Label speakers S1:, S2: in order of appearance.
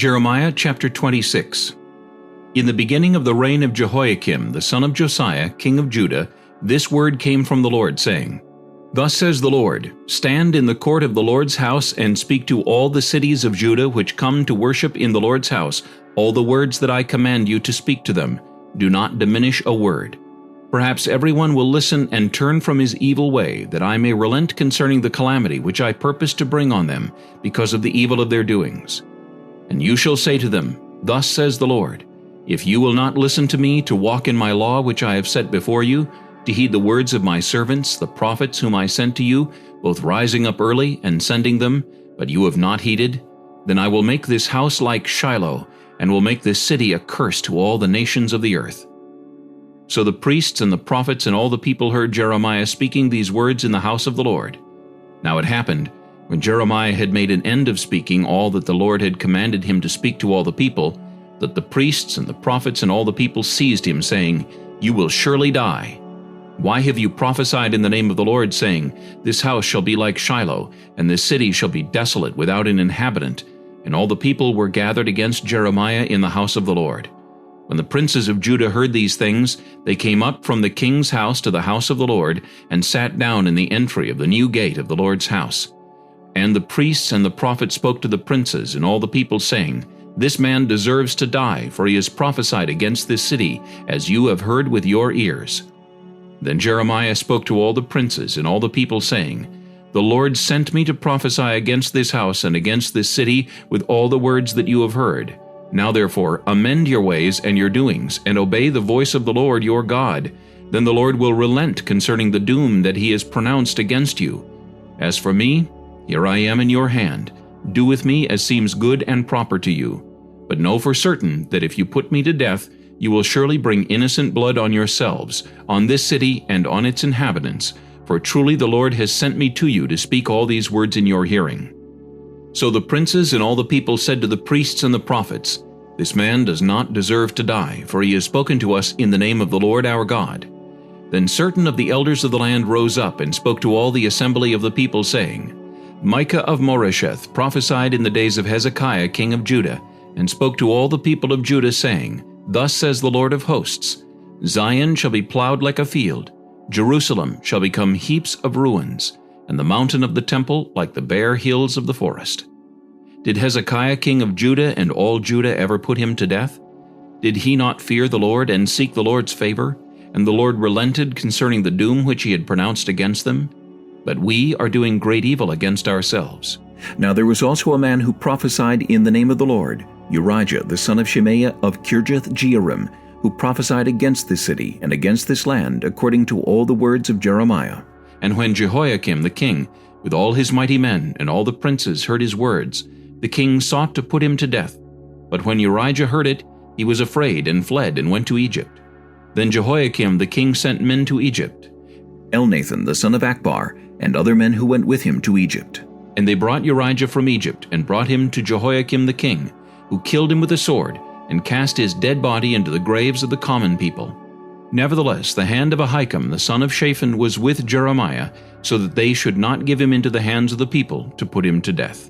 S1: Jeremiah chapter 26. In the beginning of the reign of Jehoiakim, the son of Josiah, king of Judah, this word came from the Lord, saying, Thus says the Lord, Stand in the court of the Lord's house, and speak to all the cities of Judah which come to worship in the Lord's house, all the words that I command you to speak to them. Do not diminish a word. Perhaps everyone will listen and turn from his evil way, that I may relent concerning the calamity which I purpose to bring on them, because of the evil of their doings. And you shall say to them, Thus says the Lord, If you will not listen to me to walk in my law which I have set before you, to heed the words of my servants, the prophets whom I sent to you, both rising up early and sending them, but you have not heeded, then I will make this house like Shiloh, and will make this city a curse to all the nations of the earth. So the priests and the prophets and all the people heard Jeremiah speaking these words in the house of the Lord. Now it happened, when Jeremiah had made an end of speaking all that the Lord had commanded him to speak to all the people, that the priests and the prophets and all the people seized him, saying, You will surely die. Why have you prophesied in the name of the Lord, saying, This house shall be like Shiloh, and this city shall be desolate without an inhabitant? And all the people were gathered against Jeremiah in the house of the Lord. When the princes of Judah heard these things, they came up from the king's house to the house of the Lord, and sat down in the entry of the new gate of the Lord's house. And the priests and the prophets spoke to the princes and all the people, saying, This man deserves to die, for he has prophesied against this city, as you have heard with your ears. Then Jeremiah spoke to all the princes and all the people, saying, The Lord sent me to prophesy against this house and against this city with all the words that you have heard. Now therefore amend your ways and your doings, and obey the voice of the Lord your God. Then the Lord will relent concerning the doom that he has pronounced against you. As for me, here I am in your hand. Do with me as seems good and proper to you. But know for certain that if you put me to death, you will surely bring innocent blood on yourselves, on this city and on its inhabitants, for truly the Lord has sent me to you to speak all these words in your hearing. So the princes and all the people said to the priests and the prophets, This man does not deserve to die, for he has spoken to us in the name of the Lord our God. Then certain of the elders of the land rose up and spoke to all the assembly of the people, saying, Micah of Moresheth prophesied in the days of Hezekiah king of Judah, and spoke to all the people of Judah, saying, Thus says the Lord of hosts, Zion shall be plowed like a field, Jerusalem shall become heaps of ruins, and the mountain of the temple like the bare hills of the forest. Did Hezekiah king of Judah and all Judah ever put him to death? Did he not fear the Lord and seek the Lord's favor? And the Lord relented concerning the doom which he had pronounced against them? But we are doing great evil against ourselves. Now there was also a man who prophesied in the name of the Lord, Urijah the son of Shemaiah of Kirjath-Jearim, who prophesied against this city and against this land according to all the words of Jeremiah. And when Jehoiakim the king, with all his mighty men and all the princes heard his words, the king sought to put him to death. But when Urijah heard it, he was afraid and fled and went to Egypt. Then Jehoiakim the king sent men to Egypt, Elnathan the son of Akbar, and other men who went with him to Egypt. And they brought Urijah from Egypt, and brought him to Jehoiakim the king, who killed him with a sword, and cast his dead body into the graves of the common people. Nevertheless, the hand of Ahikam the son of Shaphan was with Jeremiah, so that they should not give him into the hands of the people to put him to death.